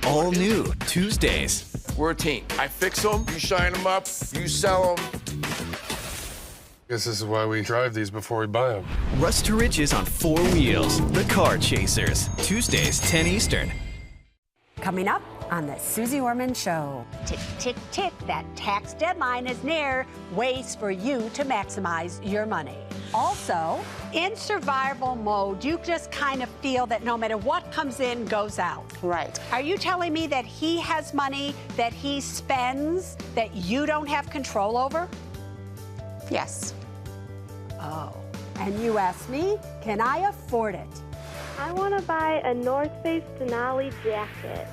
All new Tuesdays. We're a team. I fix them, you shine them up, you sell them. I guess this is why we drive these before we buy them. Rush to Riches on 4 Wheels. The Car Chasers. Tuesdays, 10 Eastern. Coming up on the Suze Orman Show. Tick, tick, tick, that tax deadline is near. Ways for you to maximize your money. Also, in survival mode, you just kind of feel that no matter what comes in, goes out. Right. Are you telling me that he has money that he spends that you don't have control over? Yes. Oh, and you asked me, can I afford it? I want to buy a North Face Denali jacket.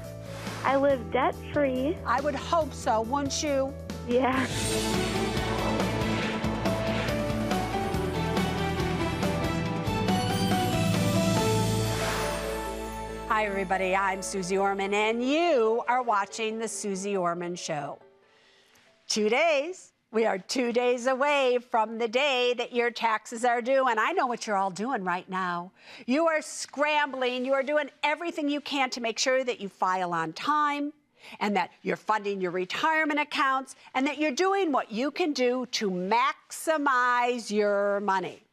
I live debt-free. I would hope so, wouldn't you? Yeah. Hi, everybody. I'm Suze Orman, and you are watching the Suze Orman Show. 2 days. We are 2 days away from the day that your taxes are due, and I know what you're all doing right now. You are scrambling. You are doing everything you can to make sure that you file on time and that you're funding your retirement accounts and that you're doing what you can do to maximize your money.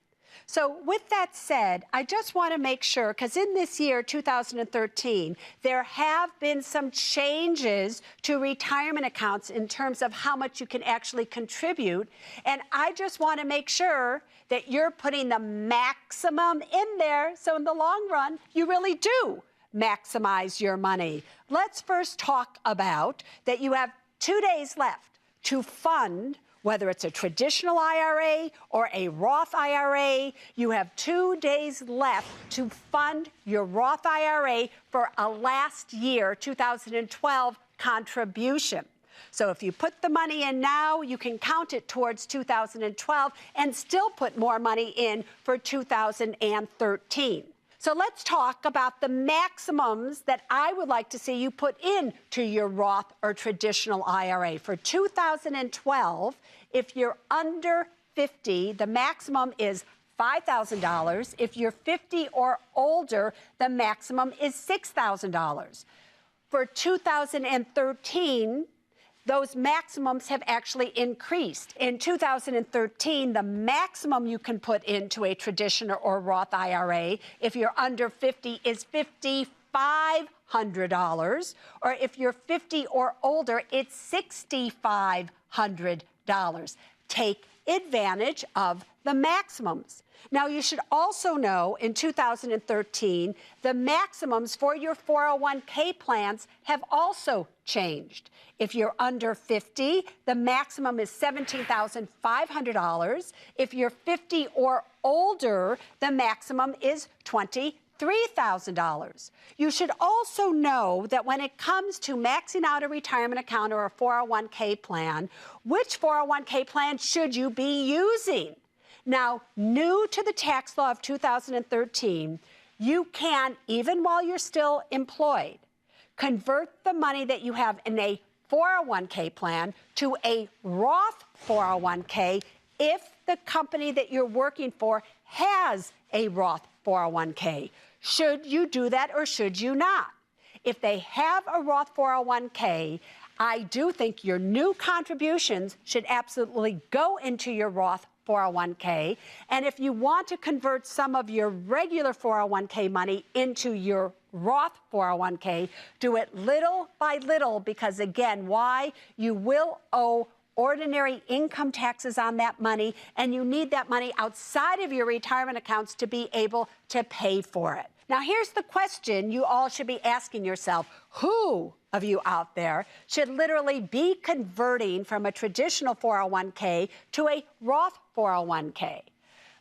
So with that said, I just want to make sure, because in this year, 2013, there have been some changes to retirement accounts in terms of how much you can actually contribute. And I just want to make sure that you're putting the maximum in there. So in the long run, you really do maximize your money. Let's first talk about that you have 2 days left to fund, whether it's a traditional IRA or a Roth IRA. You have 2 days left to fund your Roth IRA for a last year, 2012 contribution. So if you put the money in now, you can count it towards 2012 and still put more money in for 2013. So let's talk about the maximums that I would like to see you put into your Roth or traditional IRA. For 2012, if you're under 50, the maximum is $5,000. If you're 50 or older, the maximum is $6,000. For 2013, those maximums have actually increased. In 2013, the maximum you can put into a traditional or Roth IRA, if you're under 50, is $5,500. Or if you're 50 or older, it's $6,500. Take advantage of the maximums. Now, you should also know in 2013, the maximums for your 401k plans have also changed. If you're under 50, the maximum is $17,500. If you're 50 or older, the maximum is $23,000. You should also know that when it comes to maxing out a retirement account or a 401k plan, which 401k plan should you be using? Now, new to the tax law of 2013, you can, even while you're still employed, convert the money that you have in a 401k plan to a Roth 401k if the company that you're working for has a Roth 401k. Should you do that or should you not? If they have a Roth 401k, I do think your new contributions should absolutely go into your Roth 401k. And if you want to convert some of your regular 401k money into your Roth 401k, do it little by little because, again, why? You will owe ordinary income taxes on that money, and you need that money outside of your retirement accounts to be able to pay for it. Now, here's the question you all should be asking yourself. Who of you out there should literally be converting from a traditional 401k to a Roth 401k?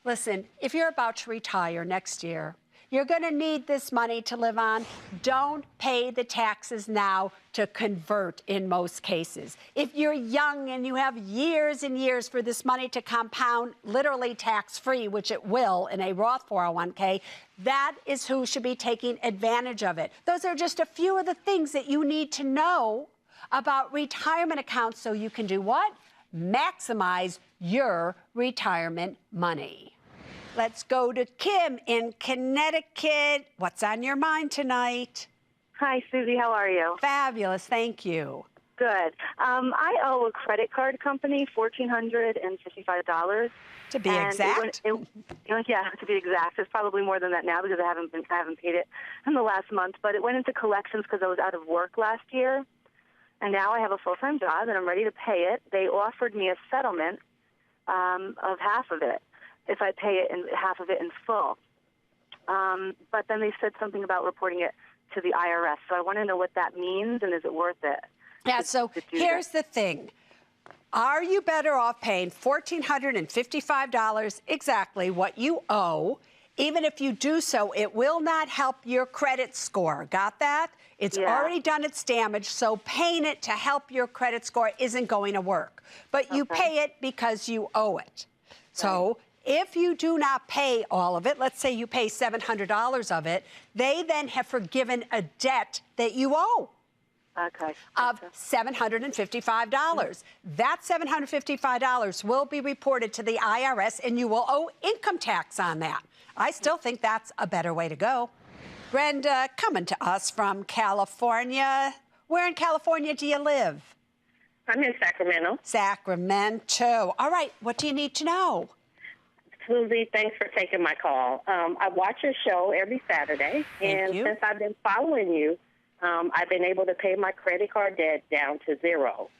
Listen, if you're about to retire next year, you're going to need this money to live on. Don't pay the taxes now to convert in most cases. If you're young and you have years and years for this money to compound literally tax-free, which it will in a Roth 401k, that is who should be taking advantage of it. Those are just a few of the things that you need to know about retirement accounts so you can do what? Maximize your retirement money. Let's go to Kim in Connecticut. What's on your mind tonight? Hi, Susie. How are you? Fabulous, thank you. Good. I owe a credit card company $1,455. To be And exact. Yeah, to be exact. It's probably more than that now because I haven't paid it in the last month. But it went into collections because I was out of work last year. And now I have a full-time job, and I'm ready to pay it. They offered me a settlement of half of it if I pay it half of it in full. But then they said something about reporting it to the IRS. So I want to know what that means, and is it worth it? Yeah, so here's the thing. Are you better off paying $1,455, exactly what you owe? Even if you do so, it will not help your credit score. Got that? It's already done its damage, so paying it to help your credit score isn't going to work. But you pay it because you owe it. So if you do not pay all of it, let's say you pay $700 of it, they then have forgiven a debt that you owe. Of $755. That $755 will be reported to the IRS, and you will owe income tax on that. I still think that's a better way to go. Brenda, coming to us from California. Where in California do you live? I'm in Sacramento. Sacramento. All right, what do you need to know? Susie, thanks for taking my call. I watch your show every Saturday, and since I've been following you, I've been able to pay my credit card debt down to zero.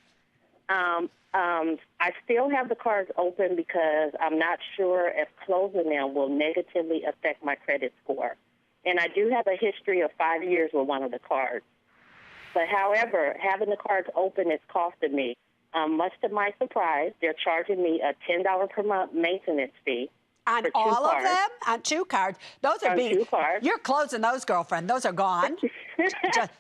I still have the cards open because I'm not sure if closing them will negatively affect my credit score. And I do have a history of 5 years with one of the cards. But however, having the cards open is costing me. Much to my surprise, they're charging me a $10 per month maintenance fee. On all of them? On 2 cards? Those are being... 2 cards. You're closing those, girlfriend. Those are gone. just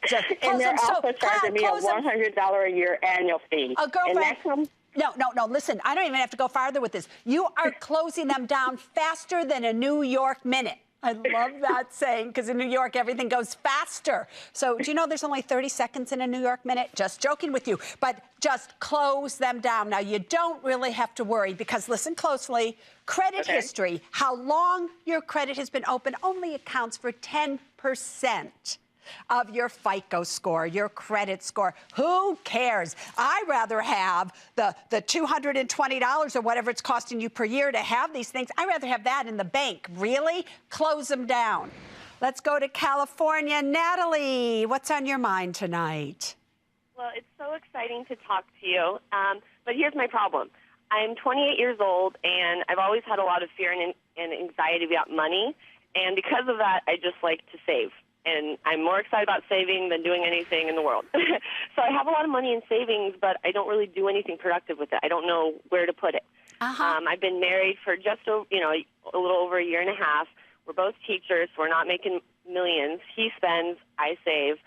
and they're them. also charging me a $100 a year annual fee. Girlfriend, and that comes... No, listen, I don't even have to go farther with this. You are closing them down faster than a New York minute. I love that saying, because in New York, everything goes faster. So do you know there's only 30 seconds in a New York minute? Just joking with you. But just close them down. Now, you don't really have to worry, because listen closely. Credit history, how long your credit has been open, only accounts for 10% of your FICO score, your credit score. Who cares? I'd rather have the $220 or whatever it's costing you per year to have these things. I'd rather have that in the bank. Really? Close them down. Let's go to California. Natalie, what's on your mind tonight? Well, it's so exciting to talk to you, but here's my problem. I'm 28 years old, and I've always had a lot of fear and anxiety about money, and because of that, I just like to save. And I'm more excited about saving than doing anything in the world. So I have a lot of money in savings, but I don't really do anything productive with it. I don't know where to put it. I've been married for just a little over a year and a half. We're both teachers. We're not making millions. He spends, I save.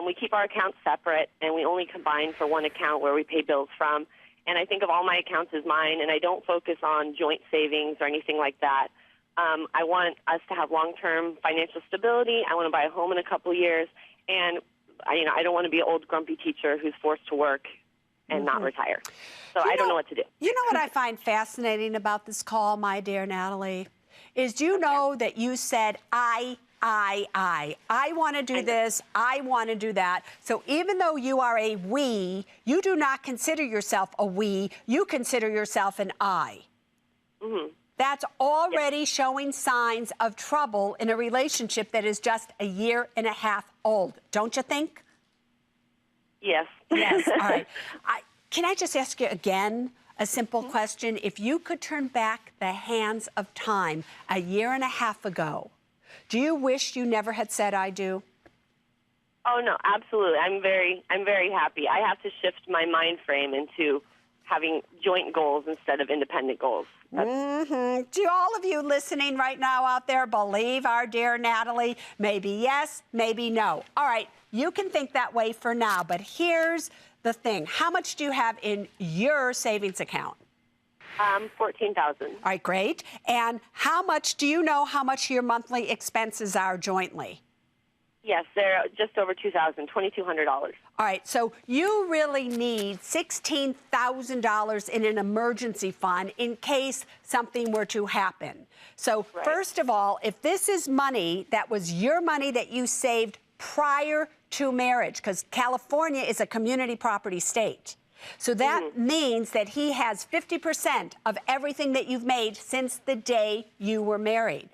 We keep our accounts separate, and we only combine for one account where we pay bills from. And I think of all my accounts as mine, and I don't focus on joint savings or anything like that. I want us to have long-term financial stability. I want to buy a home in a couple years, and I don't want to be an old grumpy teacher who's forced to work and not retire. So I don't know what to do. You know what I find fascinating about this call, my dear Natalie, is you know that you said I want to do this, I want to do that. So even though you are a we, you do not consider yourself a we. You consider yourself an I. That's already showing signs of trouble in a relationship that is just a year and a half old, don't you think? Yes. Yes, all right. Can I just ask you again a simple question? If you could turn back the hands of time a year and a half ago, do you wish you never had said I do? Oh, no, absolutely. I'm very happy. I have to shift my mind frame into having joint goals instead of independent goals. Do all of you listening right now out there believe our dear Natalie? Maybe yes, maybe no. All right, you can think that way for now, but here's the thing. How much do you have in your savings account? $14,000. All right, great. And how much, do you know how much your monthly expenses are jointly? Yes, they're just over $2,000, $2,200. All right, so you really need $16,000 in an emergency fund in case something were to happen. So first of all, if this is money that was your money that you saved prior to marriage, because California is a community property state. So that means that he has 50% of everything that you've made since the day you were married.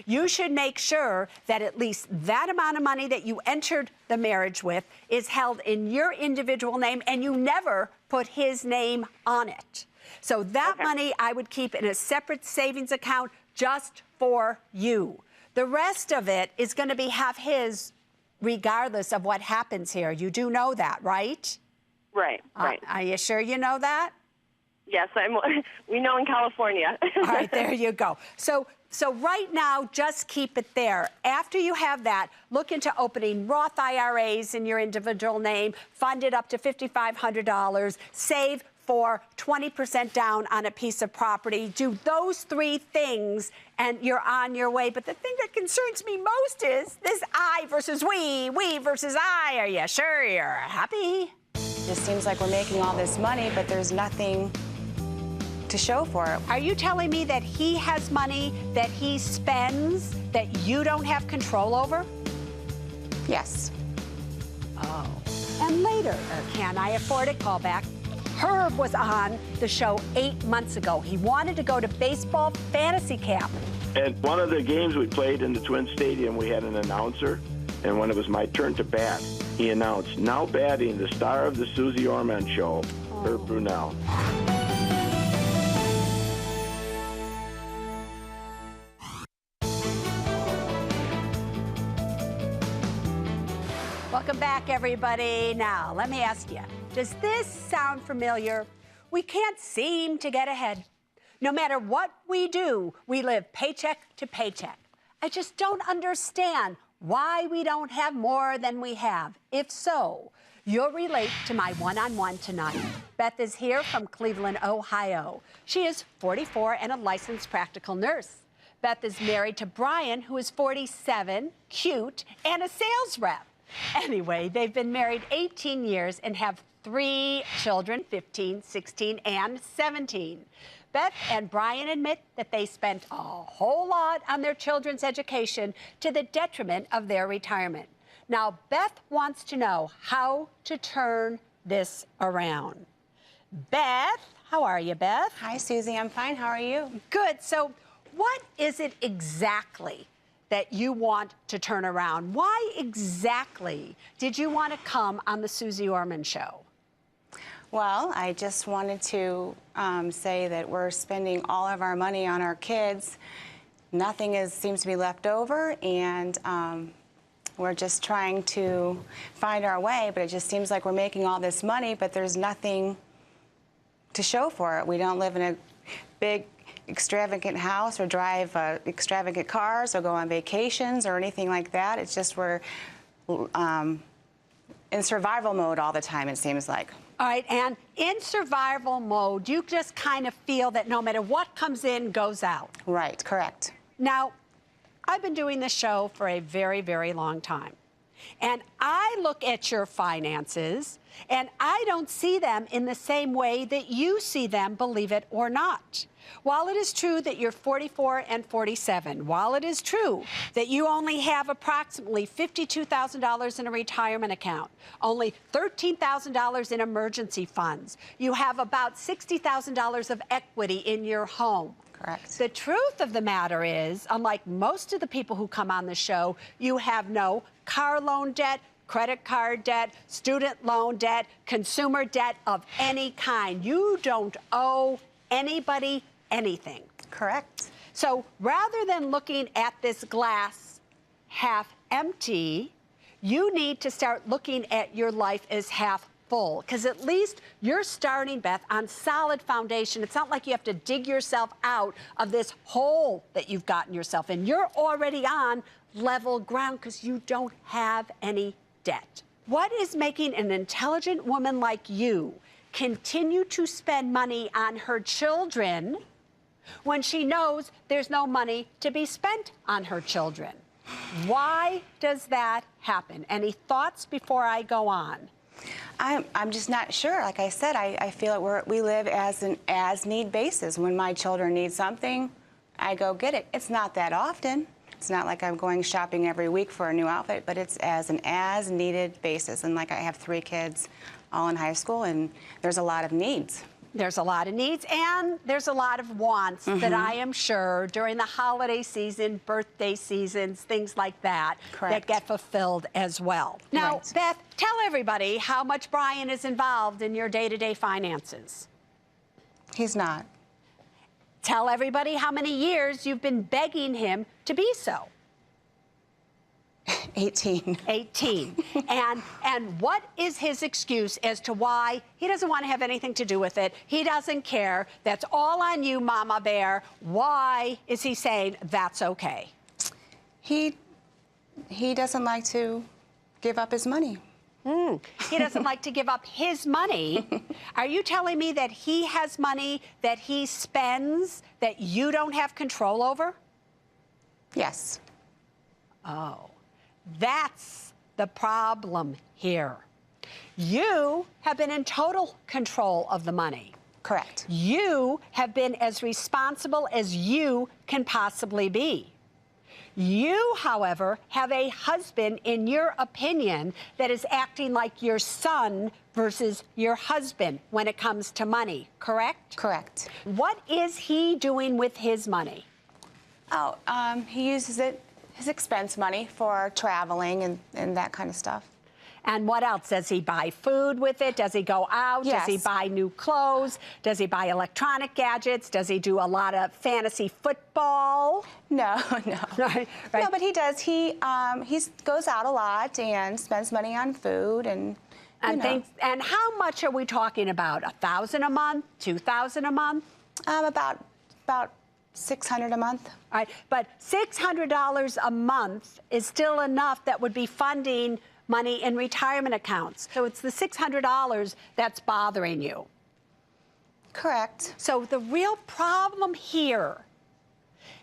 You should make sure that at least that amount of money that you entered the marriage with is held in your individual name, and you never put his name on it. So that money I would keep in a separate savings account just for you. The rest of it is going to be half his regardless of what happens here. You do know that, right? Right. Are you sure you know that? Yes, we know in California. All right, there you go. So right now, just keep it there. After you have that, look into opening Roth IRAs in your individual name, fund it up to $5,500, save for 20% down on a piece of property. Do those 3 things, and you're on your way. But the thing that concerns me most is this I versus we versus I. Are you sure you're happy? It just seems like we're making all this money, but there's nothing to show for it. Are you telling me that he has money that he spends that you don't have control over? Yes. Oh. And later, Can I Afford It? Call back. Herb was on the show 8 months ago. He wanted to go to baseball fantasy camp. At one of the games we played in the Twin Stadium, we had an announcer, and when it was my turn to bat, he announced, "Now batting, the star of the Suze Orman Show, Herb Brunel." Welcome back, everybody. Now, let me ask you, does this sound familiar? We can't seem to get ahead. No matter what we do, we live paycheck to paycheck. I just don't understand why we don't have more than we have. If so, you'll relate to my one-on-one tonight. Beth is here from Cleveland, Ohio. She is 44 and a licensed practical nurse. Beth is married to Brian, who is 47, cute, and a sales rep. Anyway, they've been married 18 years and have 3 children, 15, 16, and 17. Beth and Brian admit that they spent a whole lot on their children's education to the detriment of their retirement. Now, Beth wants to know how to turn this around. Beth, how are you, Beth? Hi, Susie. I'm fine. How are you? Good. So what is it exactly that you want to turn around? Why exactly did you want to come on the Suze Orman Show? Well, I just wanted to say that we're spending all of our money on our kids. Nothing seems to be left over, and we're just trying to find our way, but it just seems like we're making all this money, but there's nothing to show for it. We don't live in a big, extravagant house or drive extravagant cars or go on vacations or anything like that. It's just we're in survival mode all the time, it seems like. All right, and in survival mode, you just kind of feel that no matter what comes in, goes out. Right, correct. Now, I've been doing this show for a very, very long time. And I look at your finances, and I don't see them in the same way that you see them, believe it or not. While it is true that you're 44 and 47, while it is true that you only have approximately $52,000 in a retirement account, only $13,000 in emergency funds, you have about $60,000 of equity in your home. Correct. The truth of the matter is, unlike most of the people who come on the show, you have no car loan debt, credit card debt, student loan debt, consumer debt of any kind. You don't owe anybody anything. Correct. So rather than looking at this glass half empty, you need to start looking at your life as half full, because at least you're starting, Beth, on solid foundation. It's not like you have to dig yourself out of this hole that you've gotten yourself in. You're already on level ground because you don't have any debt. What is making an intelligent woman like you continue to spend money on her children when she knows there's no money to be spent on her children? Why does that happen? Any thoughts before I go on? I'm just not sure. Like I said, I feel like we live as an as-need basis. When my children need something, I go get it. It's not that often. It's not like I'm going shopping every week for a new outfit, but it's as an as-needed basis. And like I have 3 kids all in high school, and there's a lot of needs. There's a lot of needs, and there's a lot of wants that I am sure during the holiday season, birthday seasons, things like that, that get fulfilled as well. Now, Beth, tell everybody how much Brian is involved in your day-to-day finances. He's not. Tell everybody how many years you've been begging him to be so. 18. 18. And what is his excuse as to why he doesn't want to have anything to do with it? He doesn't care. That's all on you, Mama Bear. Why is he saying that's okay? He doesn't like to give up his money. He doesn't like to give up his money. Are you telling me that he has money that he spends that you don't have control over? Yes. Oh, that's the problem here. You have been in total control of the money. Correct. You have been as responsible as you can possibly be. You, however, have a husband, in your opinion, that is acting like your son versus your husband when it comes to money, correct? Correct. What is he doing with his money? Oh, he uses his expense money for traveling and that kind of stuff. And what else? Does he buy food with it? Does he go out? Yes. Does he buy new clothes? Does he buy electronic gadgets? Does he do a lot of fantasy football? No. Right. No, but he does. He goes out a lot and spends money on food and things. And how much are we talking about? $1,000 a month? $2,000 a month? About $600 a month. All right, but $600 a month is still enough that would be funding money in retirement accounts. So it's the $600 that's bothering you. Correct. So the real problem here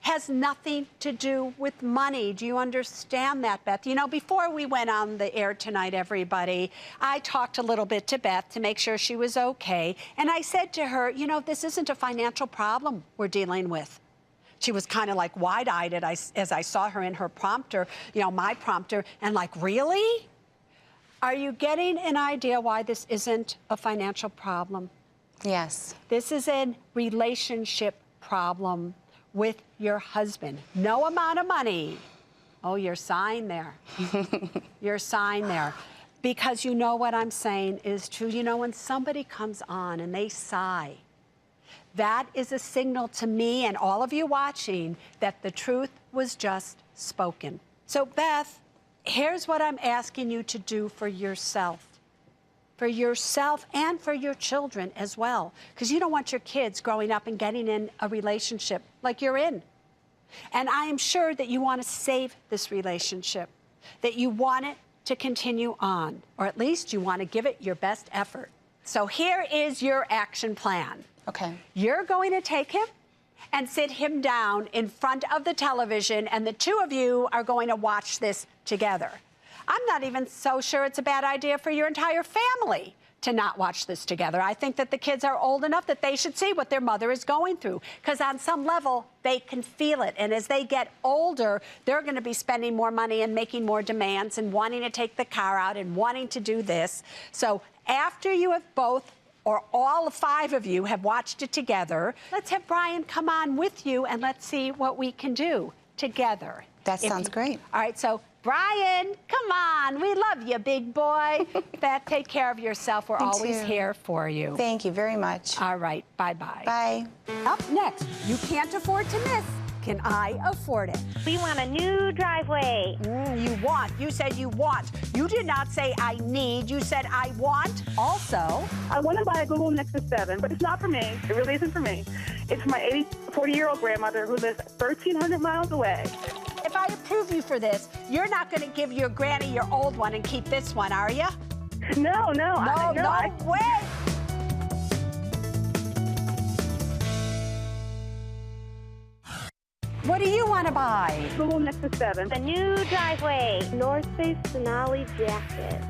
has nothing to do with money. Do you understand that, Beth? You know, before we went on the air tonight, everybody, I talked a little bit to Beth to make sure she was okay. And I said to her, you know, this isn't a financial problem we're dealing with. She was kind of like wide-eyed as I saw her in her prompter, you know, my prompter, and like, really? Are you getting an idea why this isn't a financial problem? Yes. This is a relationship problem with your husband. No amount of money. Oh, you're sighing there. You're sighing there. Because you know what I'm saying is true. You know, when somebody comes on and they sigh, that is a signal to me and all of you watching that the truth was just spoken. So, Beth, here's what I'm asking you to do for yourself. For yourself and for your children as well. Because you don't want your kids growing up and getting in a relationship like you're in. And I am sure that you want to save this relationship, that you want it to continue on, or at least you want to give it your best effort. So here is your action plan. Okay. You're going to take him and sit him down in front of the television, and the two of you are going to watch this together. I'm not even so sure it's a bad idea for your entire family to not watch this together. I think that the kids are old enough that they should see what their mother is going through, because on some level, they can feel it. And as they get older, they're going to be spending more money and making more demands and wanting to take the car out and wanting to do this. So after you have both or all 5 of you have watched it together, let's have Brian come on with you and let's see what we can do together. That sounds great. All right, so Brian, come on. We love you, big boy. Beth, take care of yourself. We're always here for you. Thank you very much. All right, bye-bye. Bye. Up next, you can't afford to miss. Can I afford it? We want a new driveway. You want. You said you want. You did not say I need. You said I want. Also, I want to buy a Google Nexus 7, but it's not for me. It really isn't for me. It's for my 40-year-old grandmother who lives 1,300 miles away. If I approve you for this, you're not going to give your granny your old one and keep this one, are you? No. No way. What do you want to buy? Google Nexus 7. A new driveway. North Face Denali jacket.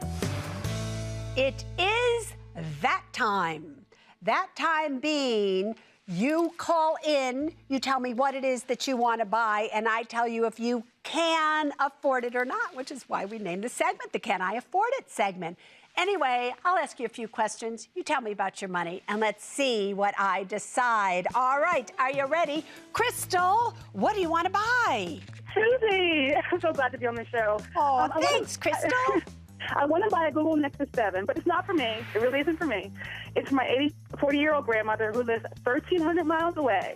It is that time. That time being, you call in, you tell me what it is that you want to buy, and I tell you if you can afford it or not, which is why we named the segment the Can I Afford It segment. Anyway, I'll ask you a few questions. You tell me about your money, and let's see what I decide. All right, are you ready? Crystal, what do you want to buy? Susie, I'm so glad to be on the show. Oh, thanks, Crystal. I want to buy a Google Nexus 7, but it's not for me. It really isn't for me. It's my 40-year-old grandmother who lives 1,300 miles away.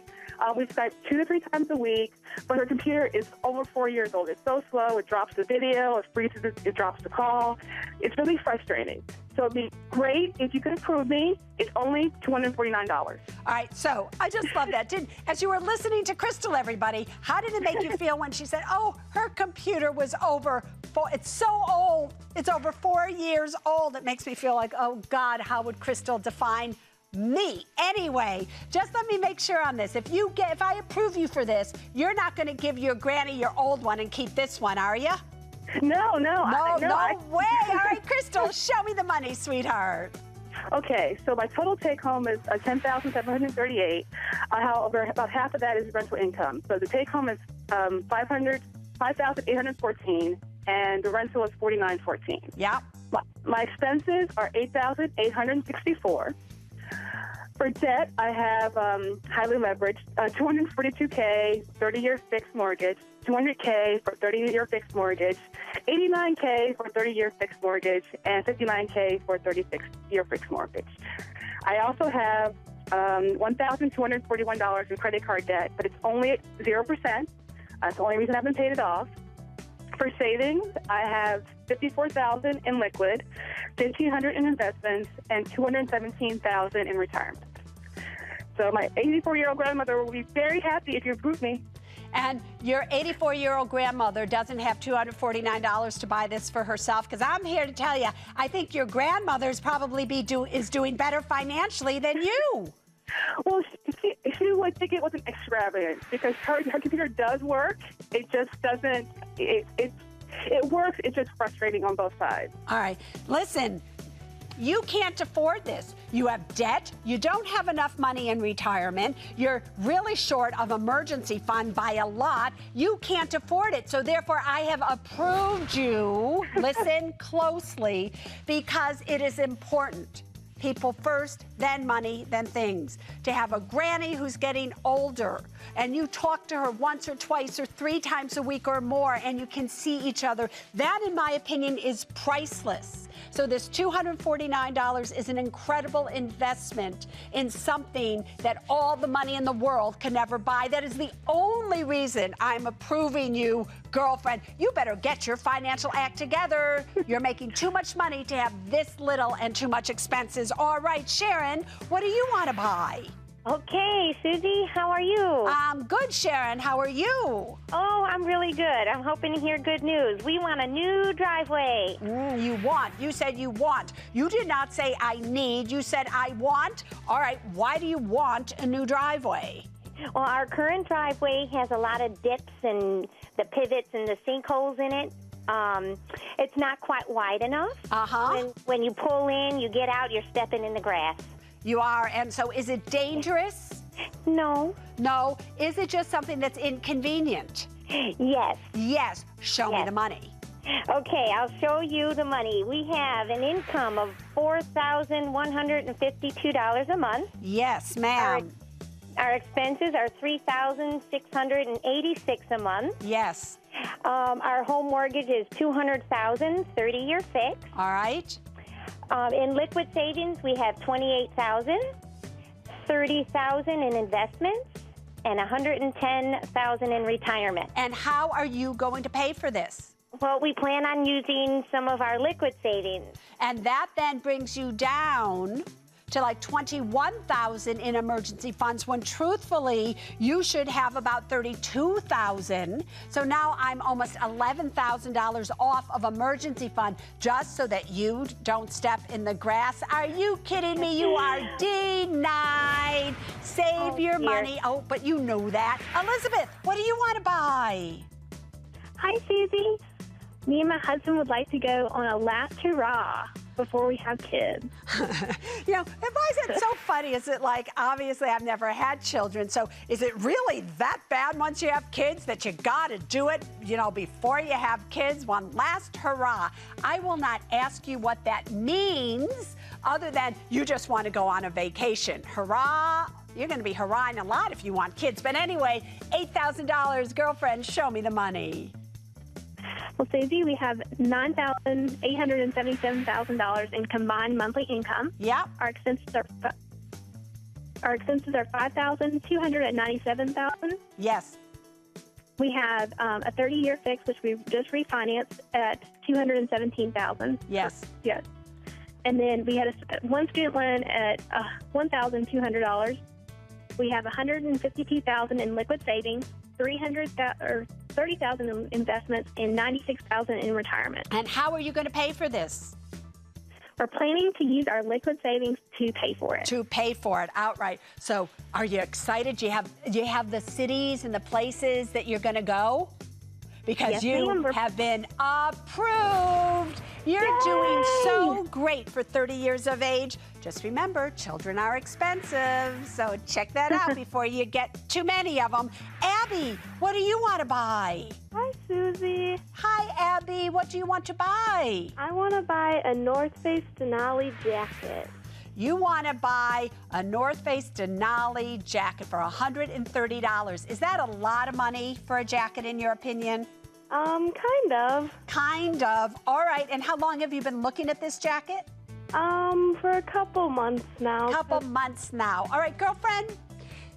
We Skype 2 to 3 times a week, but her computer is over 4 years old. It's so slow, it drops the video, it freezes it, it drops the call. It's really frustrating. So it'd be great if you could approve me. It's only $249. All right, so I just love that. As you were listening to Crystal, everybody, how did it make you feel when she said, oh, her computer was it's so old, it's over 4 years old. It makes me feel like, oh God, how would Crystal define me? Anyway, just let me make sure on this. If I approve you for this, you're not going to give your granny your old one and keep this one, are you? No way. All right, Crystal, show me the money, sweetheart. Okay, so my total take-home is $10,738. However, about half of that is rental income. So the take-home is $5,814, and the rental is $4,914. Yeah. My expenses are $8,864. For debt, I have highly leveraged, $242K, 30-year fixed mortgage, $200K for 30-year fixed mortgage, $89K for 30-year fixed mortgage, and $59K for 36-year fixed mortgage. I also have $1,241 in credit card debt, but it's only at 0%. That's the only reason I haven't paid it off. For savings, I have $54,000 in liquid, $1,500 in investments, and $217,000 in retirement. So my 84-year-old grandmother will be very happy if you approve me. And your 84-year-old grandmother doesn't have $249 to buy this for herself, because I'm here to tell you, I think your grandmother's probably is doing better financially than you. Well, she would think it wasn't extravagant, because her computer does work. It just doesn't. It works. It's just frustrating on both sides. All right. Listen, you can't afford this. You have debt. You don't have enough money in retirement. You're really short of emergency fund by a lot. You can't afford it. So therefore, I have approved you. Listen closely, because it is important. People first, then money, then things. To have a granny who's getting older, and you talk to her once or twice or 3 times a week or more, and you can see each other, that, in my opinion, is priceless. So this $249 is an incredible investment in something that all the money in the world can never buy. That is the only reason I'm approving you, girlfriend. You better get your financial act together. You're making too much money to have this little and too much expenses. All right, Sharon, what do you want to buy? Okay, Susie, how are you? I'm good, Sharon. How are you? Oh, I'm really good. I'm hoping to hear good news. We want a new driveway. You said you want. You did not say I need. You said I want. All right, why do you want a new driveway? Well, our current driveway has a lot of dips and the pivots and the sinkholes in it. It's not quite wide enough. When you pull in, you get out, you're stepping in the grass. You are, and so is it dangerous? No. No? Is it just something that's inconvenient? Yes. Yes. Show me the money. Okay, I'll show you the money. We have an income of $4,152 a month. Yes, ma'am. Our expenses are $3,686 a month. Yes. Our home mortgage is $200,000, 30-year fixed. All right. In liquid savings, we have $28,000, $30,000 in investments, and $110,000 in retirement. And how are you going to pay for this? Well, we plan on using some of our liquid savings. And that then brings you down to like $21,000 in emergency funds, when truthfully you should have about $32,000. So now I'm almost $11,000 off of emergency fund just so that you don't step in the grass. Are you kidding me? You are denied. Save your money. Oh, but you know that. Elizabeth, what do you want to buy? Hi, Susie. Me and my husband would like to go on a last hurrah. before we have kids. You know, and why is it so funny? Is it like, obviously I've never had children, so is it really that bad once you have kids that you gotta do it, you know, before you have kids? One last hurrah. I will not ask you what that means other than you just want to go on a vacation. Hurrah. You're going to be hurrahing a lot if you want kids. But anyway, $8,000. Girlfriend, show me the money. Well, Susie, we have $9,877,000 in combined monthly income. Yep. Our expenses are $5,297,000. Yes. We have a 30-year fix, which we've just refinanced at $217,000. Yes. Yes. And then we had one student loan at $1,200. We have $152,000 in liquid savings, $30,000 in investments, and $96,000 in retirement. And how are you going to pay for this? We're planning to use our liquid savings to pay for it. To pay for it outright. So, are you excited? Do you have the cities and the places that you're going to go? Because yes, you have been approved. You're doing so great for 30 years of age. Just remember, children are expensive, so check that out before you get too many of them. Abby, what do you want to buy? Hi, Susie. Hi, Abby. What do you want to buy? I want to buy a North Face Denali jacket. You want to buy a North Face Denali jacket for $130. Is that a lot of money for a jacket, in your opinion? Kind of. Kind of. All right. And how long have you been looking at this jacket? For a couple months now. Couple months now. All right, girlfriend,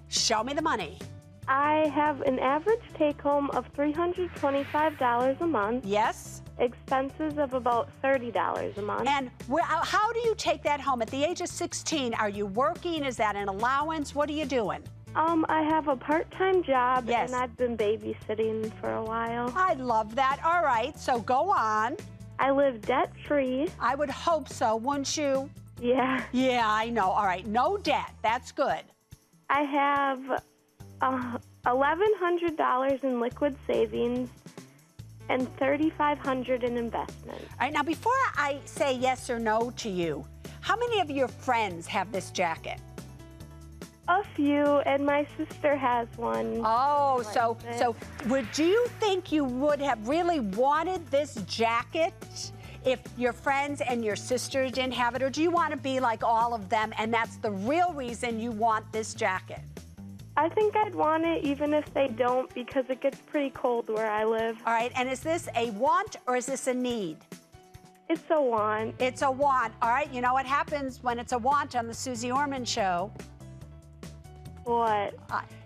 show me the money. I have an average take-home of $325 a month. Yes. Expenses of about $30 a month. And how do you take that home? At the age of 16, are you working? Is that an allowance? What are you doing? I have a part-time job, yes, and I've been babysitting for a while. I love that. All right, so go on. I live debt-free. I would hope so, wouldn't you? Yeah. Yeah, I know. All right, no debt. That's good. I have $1,100 in liquid savings and $3,500 in investments. All right, now before I say yes or no to you, how many of your friends have this jacket? A few, and my sister has one. Oh, so would you think you would have really wanted this jacket if your friends and your sisters didn't have it? Or do you want to be like all of them, and that's the real reason you want this jacket? I think I'd want it even if they don't, because it gets pretty cold where I live. All right, and is this a want or is this a need? It's a want. It's a want. All right, you know what happens when it's a want on the Suze Orman Show? What?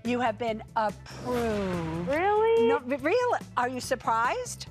You have been approved. Really? No, really? Are you surprised?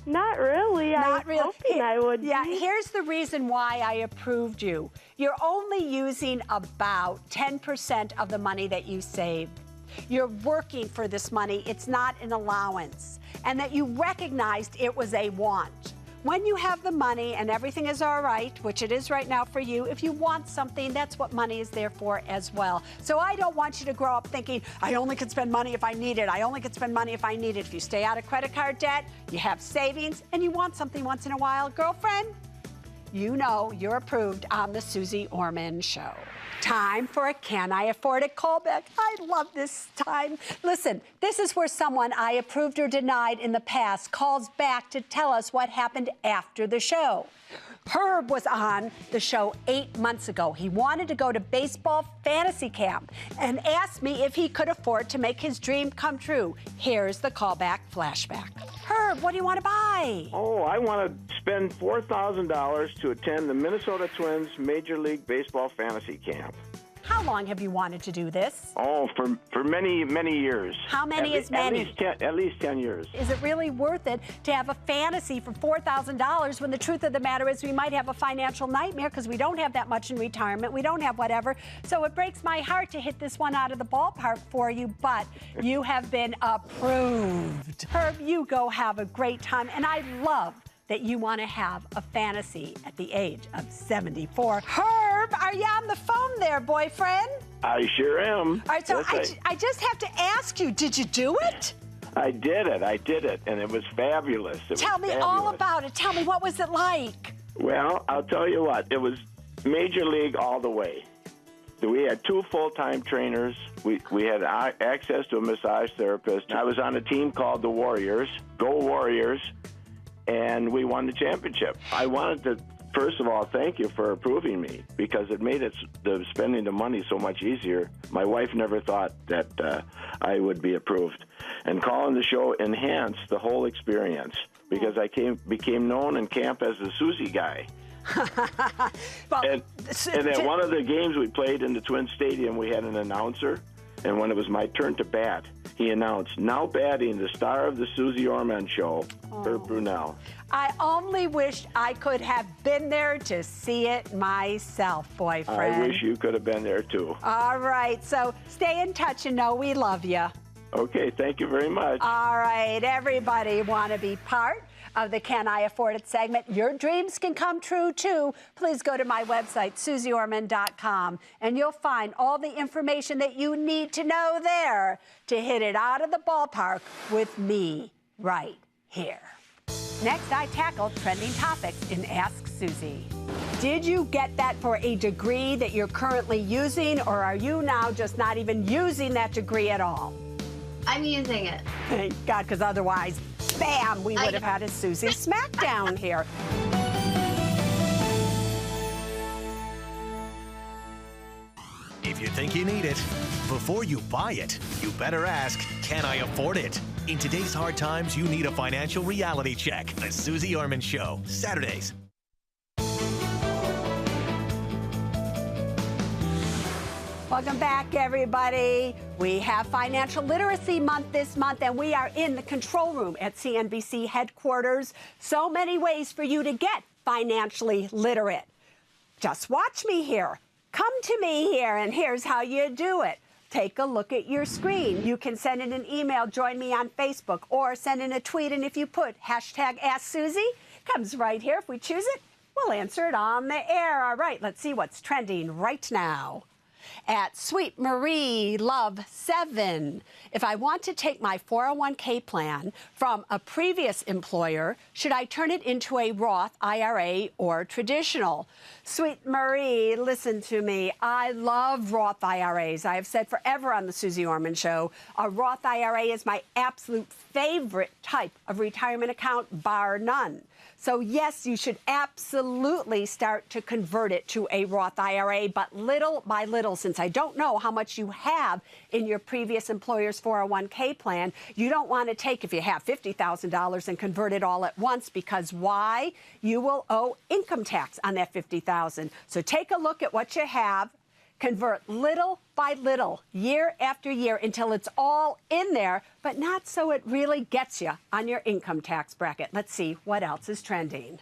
Not really. Not really. Hoping I would be. Yeah, here's the reason why I approved you. You're only using about 10% of the money that you saved. You're working for this money. It's not an allowance. And that you recognized it was a want. When you have the money and everything is all right, which it is right now for you, if you want something, that's what money is there for as well. So I don't want you to grow up thinking, I only can spend money if I need it. I only can spend money if I need it. If you stay out of credit card debt, you have savings, and you want something once in a while, girlfriend, you know you're approved on the Suze Orman Show. Time for a Can I Afford It callback. I love this time. Listen, this is where someone I approved or denied in the past calls back to tell us what happened after the show. Herb was on the show 8 months ago. He wanted to go to baseball fantasy camp and asked me if he could afford to make his dream come true. Here's the callback flashback. Herb, what do you want to buy? Oh, I want to spend $4,000 to attend the Minnesota Twins Major League Baseball fantasy camp. How long have you wanted to do this? Oh, for many, many years. How many is many? At least 10 years. Is it really worth it to have a fantasy for $4,000 when the truth of the matter is we might have a financial nightmare because we don't have that much in retirement, we don't have whatever. So it breaks my heart to hit this one out of the ballpark for you, but you have been approved. Herb, you go have a great time, and I love that you want to have a fantasy at the age of 74. Herb, are you on the phone there, boyfriend? I sure am. All right, so Yes, I just have to ask you, did you do it? I did it, and it was fabulous. Tell me all about it. Tell me, what was it like? Well, I'll tell you what. It was Major League all the way. We had 2 full-time trainers. We had access to a massage therapist. I was on a team called the Warriors, Go Warriors, and we won the championship. I wanted to, first of all, thank you for approving me because it made the spending the money so much easier. My wife never thought that I would be approved. And calling the show enhanced the whole experience because I became known in camp as the Susie guy. Well, and at one of the games we played in the Twin Stadium, we had an announcer, and when it was my turn to bat, he announced, "Now batting, the star of the Suze Orman Show, Herb Brunel." I only wish I could have been there to see it myself, boyfriend. I wish you could have been there, too. All right, so stay in touch and know we love you. Okay, thank you very much. All right, everybody want to be part of the Can I Afford It segment? Your dreams can come true, too. Please go to my website, RetireYoungClub.com, and you'll find all the information that you need to know there to hit it out of the ballpark with me right here. Next, I tackle trending topics in Ask Susie. Did you get that for a degree that you're currently using, or are you now just not even using that degree at all? I'm using it. Thank God, because otherwise, bam, we would have had a Susie Smackdown here. If you think you need it, before you buy it, you better ask, can I afford it? In today's hard times, you need a financial reality check. The Suze Orman Show, Saturdays. Welcome back, everybody. We have Financial Literacy Month this month, and we are in the control room at CNBC headquarters. So many ways for you to get financially literate. Just watch me here. Come to me here, and here's how you do it. Take a look at your screen. You can send in an email, join me on Facebook, or send in a tweet, and if you put hashtag Ask Susie, it comes right here. If we choose it, we'll answer it on the air. All right, let's see what's trending right now. At Sweet Marie Love 7, if I want to take my 401k plan from a previous employer, should I turn it into a Roth IRA or traditional? Sweet Marie, listen to me. I love Roth IRAs. I have said forever on the Suze Orman Show, a Roth IRA is my absolute favorite type of retirement account, bar none. So yes, you should absolutely start to convert it to a Roth IRA, but little by little, since I don't know how much you have in your previous employer's 401k plan, you don't want to take, if you have $50,000 and convert it all at once, because why? You will owe income tax on that $50,000. So take a look at what you have, convert little by little, year after year, until it's all in there, but not so it really gets you on your income tax bracket. Let's see what else is trending.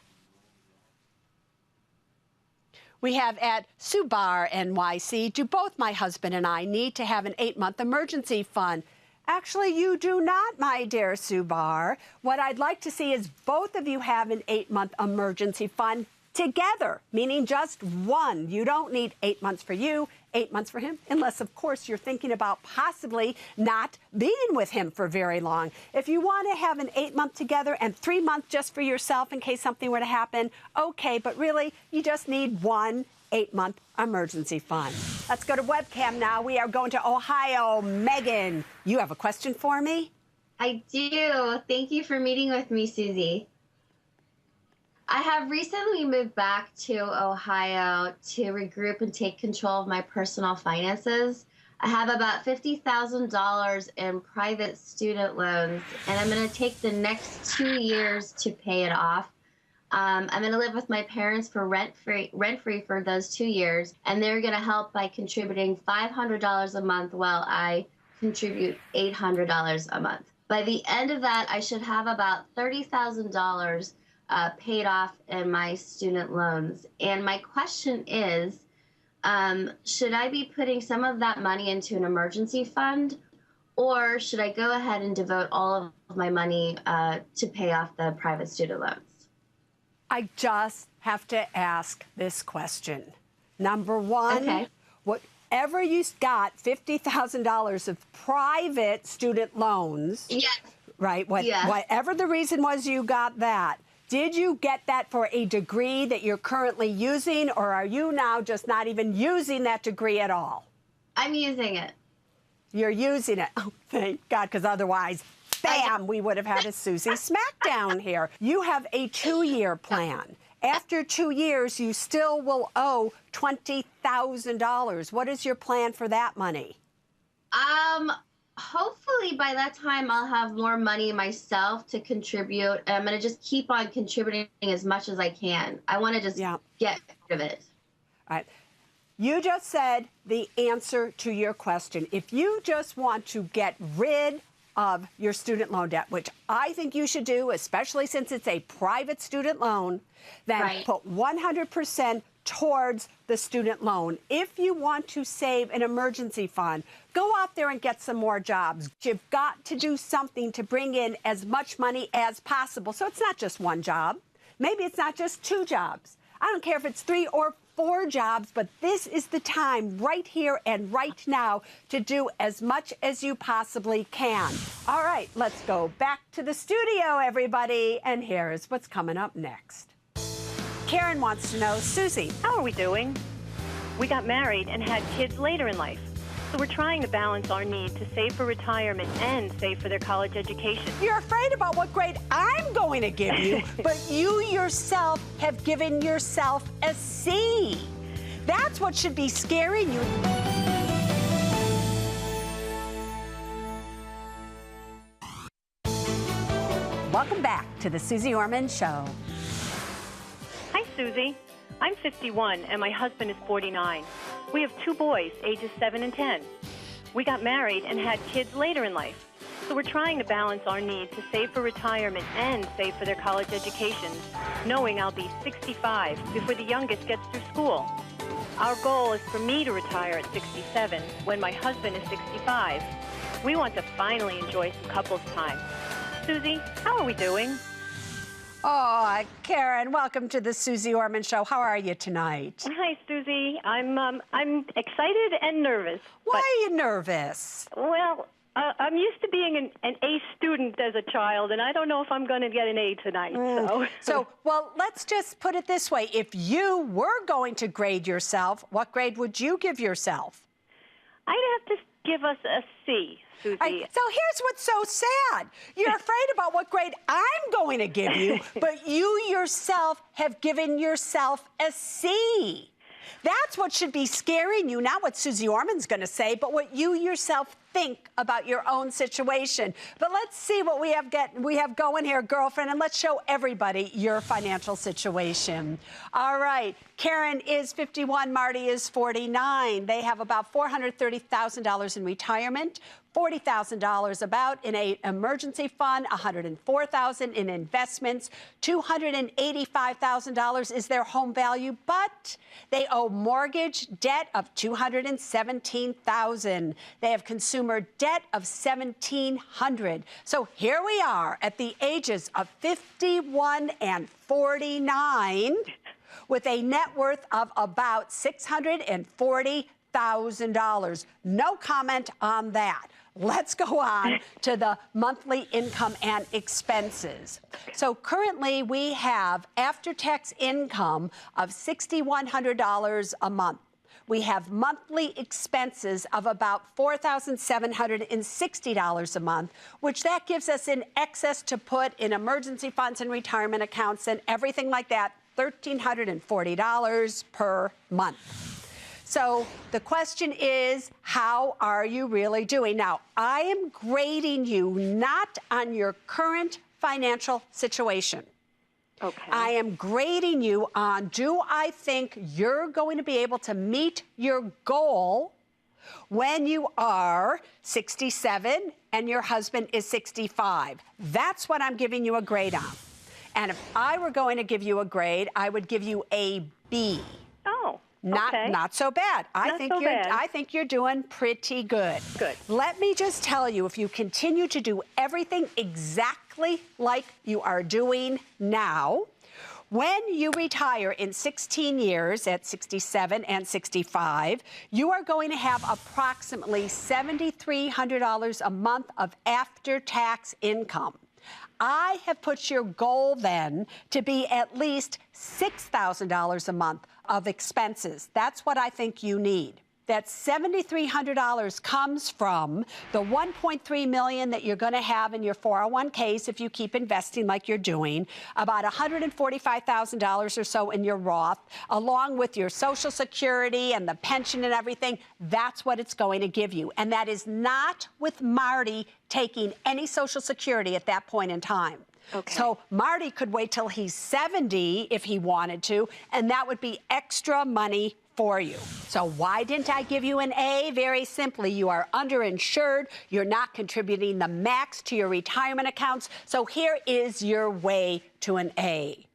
We have at Subar NYC, do both my husband and I need to have an 8-month emergency fund? Actually, you do not, my dear Subar. What I'd like to see is both of you have an 8-month emergency fund together, meaning just one. You don't need 8 months for you, 8 months for him, unless, of course, you're thinking about possibly not being with him for very long. If you want to have an 8-month together and 3 months just for yourself in case something were to happen, okay, but really, you just need one 8-month emergency fund. Let's go to webcam now. We are going to Ohio. Megan, you have a question for me? I do. Thank you for meeting with me, Susie. I have recently moved back to Ohio to regroup and take control of my personal finances. I have about $50,000 in private student loans, and I'm going to take the next 2 years to pay it off. I'm going to live with my parents for rent-free for those 2 years, and they're going to help by contributing $500 a month while I contribute $800 a month. By the end of that, I should have about $30,000 paid off in my student loans. And my question is, should I be putting some of that money into an emergency fund, or should I go ahead and devote all of my money to pay off the private student loans? I just have to ask this question. Number one, okay. Whatever you got, $50,000 of private student loans, yes. right? Yes. Whatever the reason was you got that, Did you get that for a degree that you're currently using, or are you now just not even using that degree at all? I'm using it. You're using it. Oh, thank God, because otherwise, bam, we would have had a Susie Smackdown here. You have a 2-year plan. After 2 years, you still will owe $20,000. What is your plan for that money? Hopefully by that time I'll have more money myself to contribute. And I'm going to just keep on contributing as much as I can. I want to just get rid of it. All right. You just said the answer to your question. If you just want to get rid of your student loan debt, which I think you should do, especially since it's a private student loan, then put 100% towards the student loan. If you want to save an emergency fund, go out there and get some more jobs. You've got to do something to bring in as much money as possible. So it's not just one job. Maybe it's not just 2 jobs. I don't care if it's 3 or 4 jobs, but this is the time right here and right now to do as much as you possibly can. All right, let's go back to the studio, everybody. And here's what's coming up next. Karen wants to know, Susie, how are we doing? We got married and had kids later in life. So we're trying to balance our need to save for retirement and save for their college education. You're afraid about what grade I'm going to give you, but you yourself have given yourself a C. That's what should be scaring you. Welcome back to the Suze Orman Show. Hi, Susie. I'm 51 and my husband is 49. We have 2 boys, ages 7 and 10. We got married and had kids later in life. So we're trying to balance our need to save for retirement and save for their college educations, knowing I'll be 65 before the youngest gets through school. Our goal is for me to retire at 67 when my husband is 65. We want to finally enjoy some couples time. Susie, how are we doing? Oh, Karen, welcome to the Suze Orman Show. How are you tonight? Hi, Susie. I'm excited and nervous. Why are you nervous? Well, I'm used to being an A student as a child, and I don't know if I'm going to get an A tonight. Well, let's just put it this way. If you were going to grade yourself, what grade would you give yourself? I'd have to give us a C. Susie. So here's what's so sad. You're afraid about what grade I'm going to give you, but you yourself have given yourself a C. That's what should be scaring you, not what Suze Orman's going to say, but what you yourself think about your own situation. But let's see what we have going here, girlfriend, and let's show everybody your financial situation. All right, Karen is 51, Marty is 49. They have about $430,000 in retirement, $40,000 about in an emergency fund, $104,000 in investments, $285,000 is their home value, but they owe mortgage debt of $217,000. They have consumer debt of $1,700. So here we are at the ages of 51 and 49 with a net worth of about $640,000. No comment on that. Let's go on to the monthly income and expenses. So currently we have after-tax income of $6,100 a month. We have monthly expenses of about $4,760 a month, which that gives us in excess to put in emergency funds and retirement accounts and everything like that, $1,340 per month. So the question is, how are you really doing? Now, I am grading you not on your current financial situation. Okay. I am grading you on, do I think you're going to be able to meet your goal when you are 67 and your husband is 65? That's what I'm giving you a grade on. And if I were going to give you a grade, I would give you a B. Oh. Not so bad. I think you're doing pretty good. Good. Let me just tell you, if you continue to do everything exactly like you are doing now, when you retire in 16 years at 67 and 65, you are going to have approximately $7,300 a month of after-tax income. I have put your goal then to be at least $6,000 a month of expenses. That's what I think you need. That $7,300 comes from the $1.3 million that you're going to have in your 401ks if you keep investing like you're doing, about $145,000 or so in your Roth, along with your Social Security and the pension and everything. That's what it's going to give you. And that is not with Marty taking any Social Security at that point in time. Okay. So Marty could wait till he's 70 if he wanted to, and that would be extra money for you. So why didn't I give you an A? Very simply, you are underinsured. You're not contributing the max to your retirement accounts. So here is your way to an A.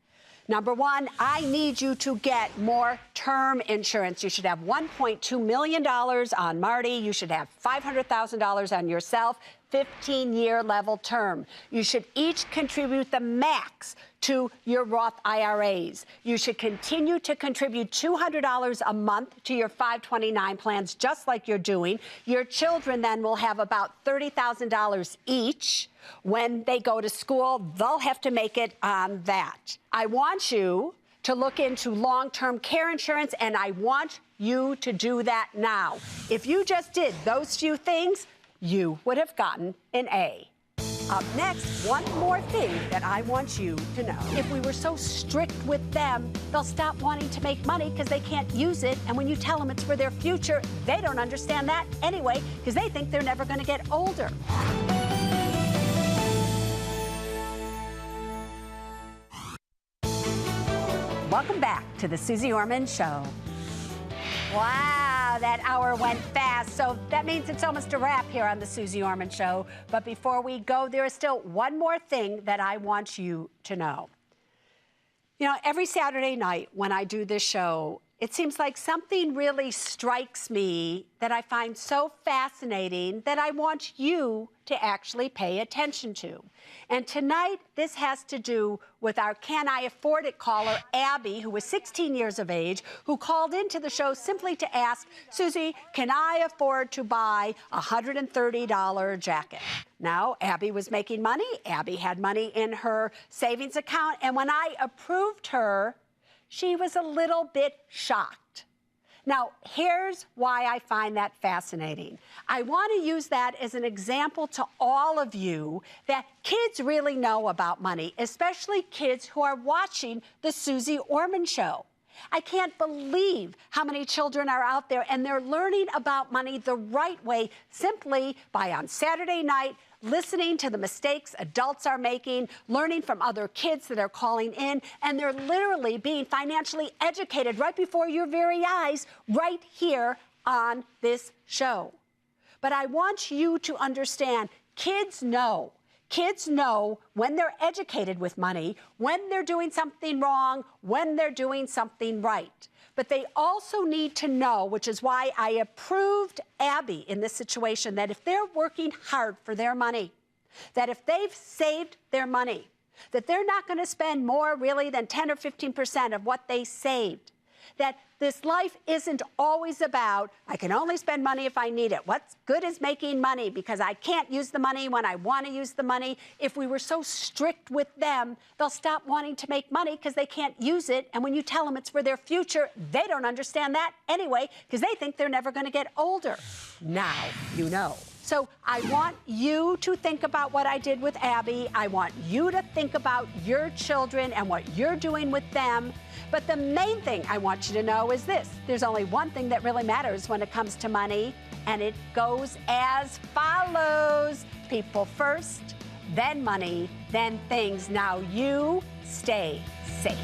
Number one, I need you to get more term insurance. You should have $1.2 million on Marty. You should have $500,000 on yourself. 15-year level term. You should each contribute the max to your Roth IRAs. You should continue to contribute $200 a month to your 529 plans, just like you're doing. Your children then will have about $30,000 each. When they go to school, they'll have to make it on that. I want you to look into long-term care insurance, and I want you to do that now. If you just did those few things, you would have gotten an A. Up next, one more thing that I want you to know. If we were so strict with them, they'll stop wanting to make money because they can't use it. And when you tell them it's for their future, they don't understand that anyway because they think they're never going to get older. Welcome back to the Suze Orman Show. Wow, that hour went fast. So that means it's almost a wrap here on the Suze Orman Show. But before we go, there is still one more thing that I want you to know. You know, every Saturday night when I do this show, it seems like something really strikes me that I find so fascinating that I want you to actually pay attention to. And tonight, this has to do with our Can I Afford It caller, Abby, who was 16 years of age, who called into the show simply to ask, Suze, can I afford to buy a $130 jacket? Now, Abby was making money. Abby had money in her savings account. And when I approved her, she was a little bit shocked. Now, here's why I find that fascinating. I want to use that as an example to all of you that kids really know about money, especially kids who are watching the Suze Orman Show. I can't believe how many children are out there and they're learning about money the right way simply by on Saturday night listening to the mistakes adults are making, learning from other kids that are calling in, and they're literally being financially educated right before your very eyes right here on this show. But I want you to understand, kids know when they're educated with money, when they're doing something wrong, when they're doing something right. But they also need to know, which is why I approved Abby in this situation, that if they're working hard for their money, that if they've saved their money, that they're not going to spend more really than 10 or 15% of what they saved. That this life isn't always about, I can only spend money if I need it. What's good is making money because I can't use the money when I want to use the money. If we were so strict with them, they'll stop wanting to make money because they can't use it. And when you tell them it's for their future, they don't understand that anyway because they think they're never going to get older. Now you know. So I want you to think about what I did with Abby. I want you to think about your children and what you're doing with them. But the main thing I want you to know is this. There's only one thing that really matters when it comes to money, and it goes as follows. People first, then money, then things. Now you stay safe.